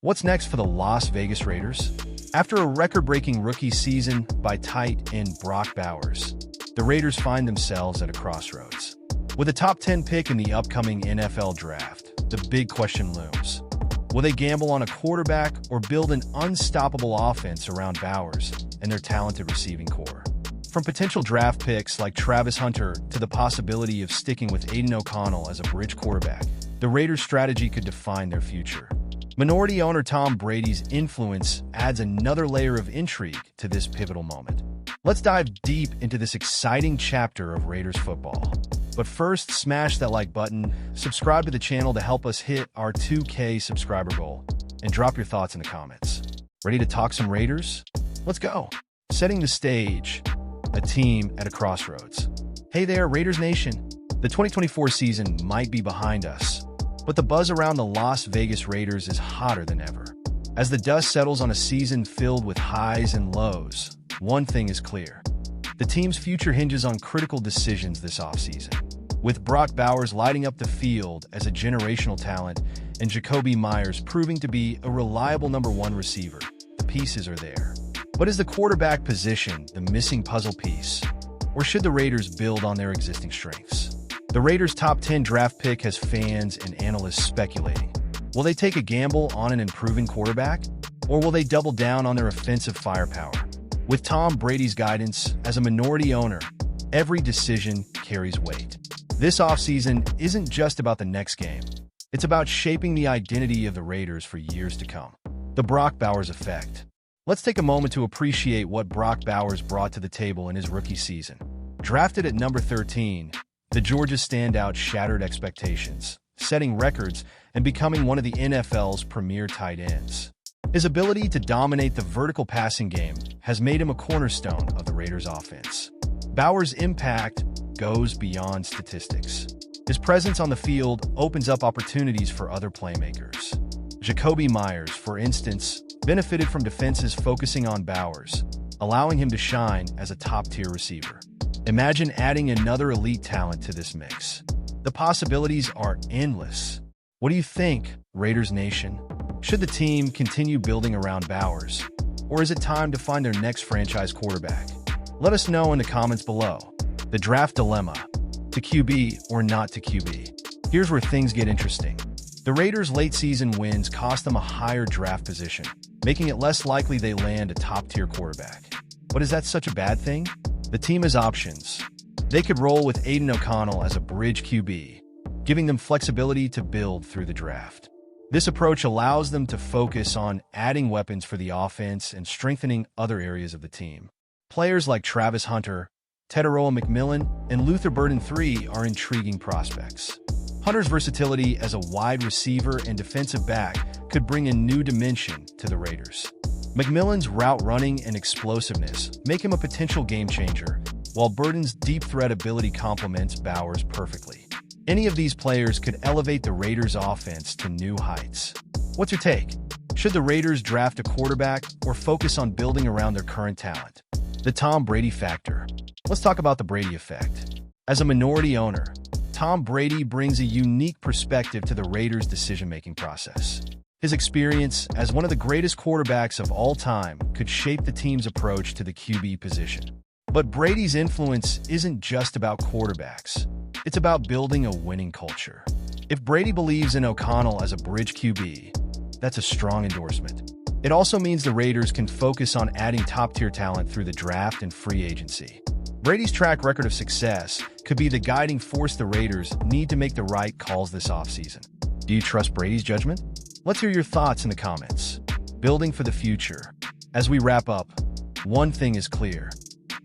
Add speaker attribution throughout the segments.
Speaker 1: What's next for the Las Vegas Raiders? After a record-breaking rookie season by tight end Brock Bowers, the Raiders find themselves at a crossroads. With a top 10 pick in the upcoming NFL draft, the big question looms. Will they gamble on a quarterback or build an unstoppable offense around Bowers and their talented receiving core? From potential draft picks like Travis Hunter to the possibility of sticking with Aiden O'Connell as a bridge quarterback, the Raiders' strategy could define their future. Minority owner Tom Brady's influence adds another layer of intrigue to this pivotal moment. Let's dive deep into this exciting chapter of Raiders football. But first, smash that like button, subscribe to the channel to help us hit our 2K subscriber goal, and drop your thoughts in the comments. Ready to talk some Raiders? Let's go. Setting the stage, a team at a crossroads. Hey there, Raiders Nation. The 2024 season might be behind us, but the buzz around the Las Vegas Raiders is hotter than ever. As the dust settles on a season filled with highs and lows, one thing is clear. The team's future hinges on critical decisions this offseason. With Brock Bowers lighting up the field as a generational talent and Jakobi Meyers proving to be a reliable number one receiver, the pieces are there. But is the quarterback position the missing puzzle piece? Or should the Raiders build on their existing strengths? The Raiders' top 10 draft pick has fans and analysts speculating. Will they take a gamble on an improving quarterback? Or will they double down on their offensive firepower? With Tom Brady's guidance as a minority owner, every decision carries weight. This offseason isn't just about the next game. It's about shaping the identity of the Raiders for years to come. The Brock Bowers effect. Let's take a moment to appreciate what Brock Bowers brought to the table in his rookie season. Drafted at number 13, the Georgia standout shattered expectations, setting records and becoming one of the NFL's premier tight ends. His ability to dominate the vertical passing game has made him a cornerstone of the Raiders' offense. Bowers' impact goes beyond statistics. His presence on the field opens up opportunities for other playmakers. Jakobi Meyers, for instance, benefited from defenses focusing on Bowers, allowing him to shine as a top-tier receiver. Imagine adding another elite talent to this mix. The possibilities are endless. What do you think, Raiders Nation? Should the team continue building around Bowers, or is it time to find their next franchise quarterback? Let us know in the comments below. The draft dilemma: to QB or not to QB? Here's where things get interesting. The Raiders' late season wins cost them a higher draft position, making it less likely they land a top-tier quarterback. But is that such a bad thing? The team has options. They could roll with Aiden O'Connell as a bridge QB, giving them flexibility to build through the draft. This approach allows them to focus on adding weapons for the offense and strengthening other areas of the team. Players like Travis Hunter, Teteroa McMillan, and Luther Burden III are intriguing prospects. Hunter's versatility as a wide receiver and defensive back could bring a new dimension to the Raiders. McMillan's route running and explosiveness make him a potential game changer, while Burden's deep threat ability complements Bowers perfectly. Any of these players could elevate the Raiders' offense to new heights. What's your take? Should the Raiders draft a quarterback or focus on building around their current talent? The Tom Brady factor. Let's talk about the Brady effect. As a minority owner, Tom Brady brings a unique perspective to the Raiders' decision-making process. His experience as one of the greatest quarterbacks of all time could shape the team's approach to the QB position. But Brady's influence isn't just about quarterbacks. It's about building a winning culture. If Brady believes in O'Connell as a bridge QB, that's a strong endorsement. It also means the Raiders can focus on adding top-tier talent through the draft and free agency. Brady's track record of success could be the guiding force the Raiders need to make the right calls this offseason. Do you trust Brady's judgment? Let's hear your thoughts in the comments. Building for the future. As we wrap up, one thing is clear.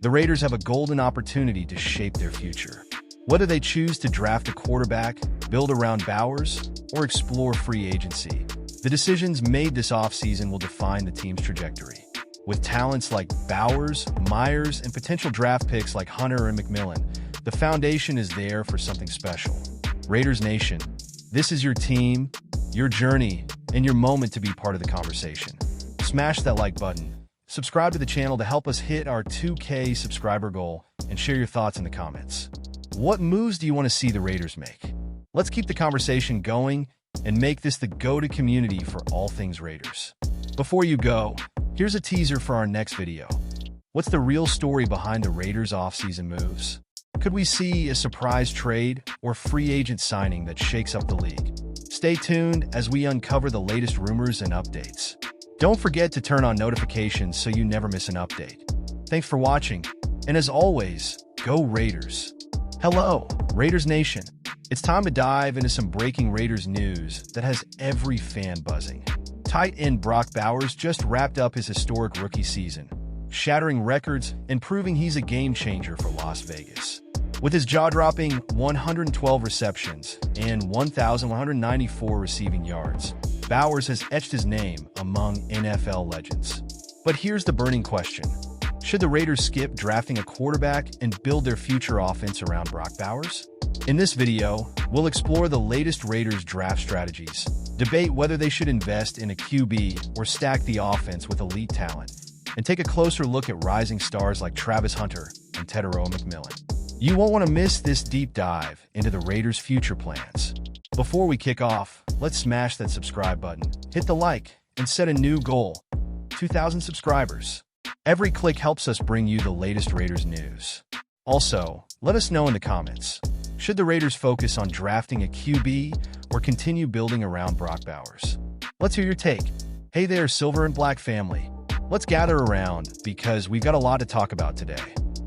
Speaker 1: The Raiders have a golden opportunity to shape their future. Whether they choose to draft a quarterback, build around Bowers, or explore free agency, the decisions made this offseason will define the team's trajectory. With talents like Bowers, Meyers, and potential draft picks like Hunter and McMillan, the foundation is there for something special. Raiders Nation, this is your team, your journey, and your moment to be part of the conversation. Smash that like button, subscribe to the channel to help us hit our 2K subscriber goal, and share your thoughts in the comments. What moves do you want to see the Raiders make? Let's keep the conversation going and make this the go-to community for all things Raiders. Before you go, here's a teaser for our next video. What's the real story behind the Raiders' offseason moves? Could we see a surprise trade or free agent signing that shakes up the league? Stay tuned as we uncover the latest rumors and updates. Don't forget to turn on notifications so you never miss an update. Thanks for watching, and as always, go Raiders! Hello, Raiders Nation! It's time to dive into some breaking Raiders news that has every fan buzzing. Tight end Brock Bowers just wrapped up his historic rookie season, shattering records and proving he's a game-changer for Las Vegas. With his jaw-dropping 112 receptions and 1,194 receiving yards, Bowers has etched his name among NFL legends. But here's the burning question. Should the Raiders skip drafting a quarterback and build their future offense around Brock Bowers? In this video, we'll explore the latest Raiders draft strategies, debate whether they should invest in a QB or stack the offense with elite talent, and take a closer look at rising stars like Travis Hunter and Tetairoa McMillan. You won't want to miss this deep dive into the Raiders' future plans. Before we kick off, let's smash that subscribe button, hit the like, and set a new goal: 2,000 subscribers. Every click helps us bring you the latest Raiders news. Also, let us know in the comments, should the Raiders focus on drafting a QB or continue building around Brock Bowers? Let's hear your take. Hey there, Silver and Black family. Let's gather around because we've got a lot to talk about today.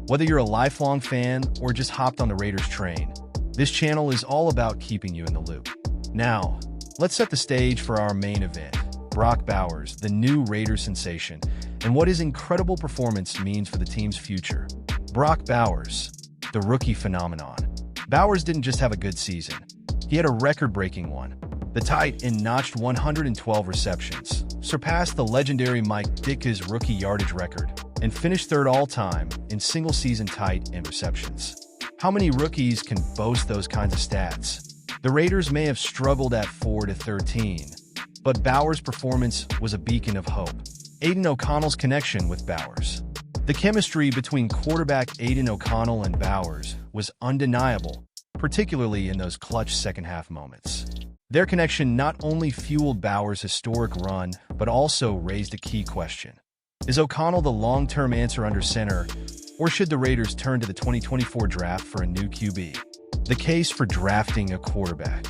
Speaker 1: Whether you're a lifelong fan or just hopped on the Raiders train, this channel is all about keeping you in the loop. Now, let's set the stage for our main event: Brock Bowers, the new Raiders sensation, and what his incredible performance means for the team's future. Brock Bowers, the rookie phenomenon. Bowers didn't just have a good season. He had a record-breaking one. The tight end notched 112 receptions, surpassed the legendary Mike Ditka's rookie yardage record, and finished third all-time in single-season tight end receptions. How many rookies can boast those kinds of stats? The Raiders may have struggled at 4-13, but Bowers' performance was a beacon of hope. Aidan O'Connell's connection with Bowers. The chemistry between quarterback Aidan O'Connell and Bowers was undeniable, particularly in those clutch second-half moments. Their connection not only fueled Bowers' historic run, but also raised a key question. Is O'Connell the long-term answer under center, or should the Raiders turn to the 2024 draft for a new QB? The case for drafting a quarterback.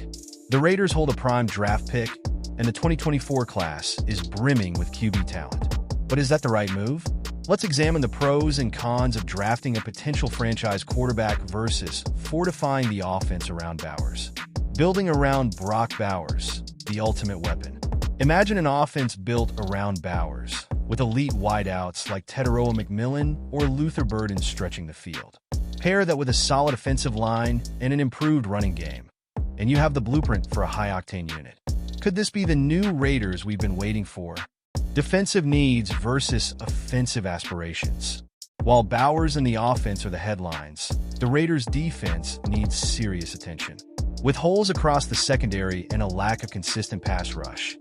Speaker 1: The Raiders hold a prime draft pick, and the 2024 class is brimming with QB talent. But is that the right move? Let's examine the pros and cons of drafting a potential franchise quarterback versus fortifying the offense around Bowers. Building around Brock Bowers, the ultimate weapon. Imagine an offense built around Bowers, with elite wideouts like Tetairoa McMillan or Luther Burden stretching the field. Pair that with a solid offensive line and an improved running game, and you have the blueprint for a high-octane unit. Could this be the new Raiders we've been waiting for? Defensive needs versus offensive aspirations. While Bowers and the offense are the headlines, the Raiders' defense needs serious attention. With holes across the secondary and a lack of consistent pass rush,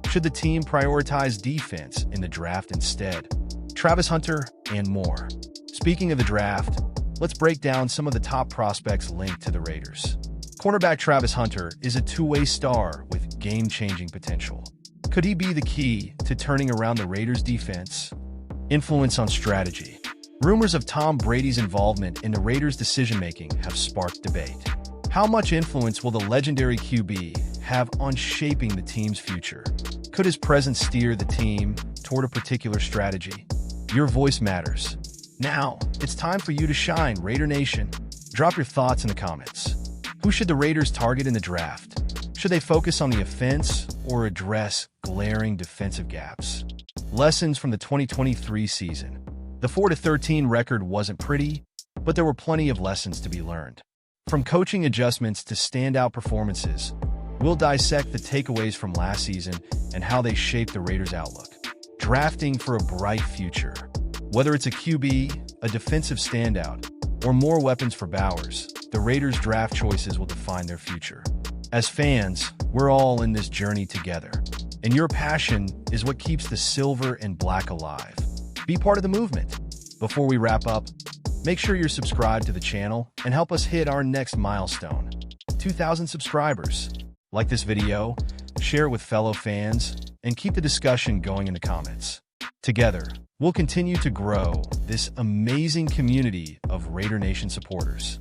Speaker 1: should the team prioritize defense in the draft instead? Travis Hunter and more. Speaking of the draft, let's break down some of the top prospects linked to the Raiders. Cornerback Travis Hunter is a two-way star with game-changing potential. Could he be the key to turning around the Raiders' defense? Influence on strategy. Rumors of Tom Brady's involvement in the Raiders' decision-making have sparked debate. How much influence will the legendary QB have on shaping the team's future? Could his presence steer the team toward a particular strategy? Your voice matters. Now, it's time for you to shine, Raider Nation. Drop your thoughts in the comments. Who should the Raiders target in the draft? Should they focus on the offense or address glaring defensive gaps? Lessons from the 2023 season. The 4-13 record wasn't pretty, but there were plenty of lessons to be learned. From coaching adjustments to standout performances, we'll dissect the takeaways from last season and how they shaped the Raiders' outlook. Drafting for a bright future. Whether it's a QB, a defensive standout, or more weapons for Bowers, the Raiders' draft choices will define their future. As fans, we're all in this journey together, and your passion is what keeps the silver and black alive. Be part of the movement. Before we wrap up, make sure you're subscribed to the channel and help us hit our next milestone, 2,000 subscribers. Like this video, share it with fellow fans, and keep the discussion going in the comments. Together, we'll continue to grow this amazing community of Raider Nation supporters.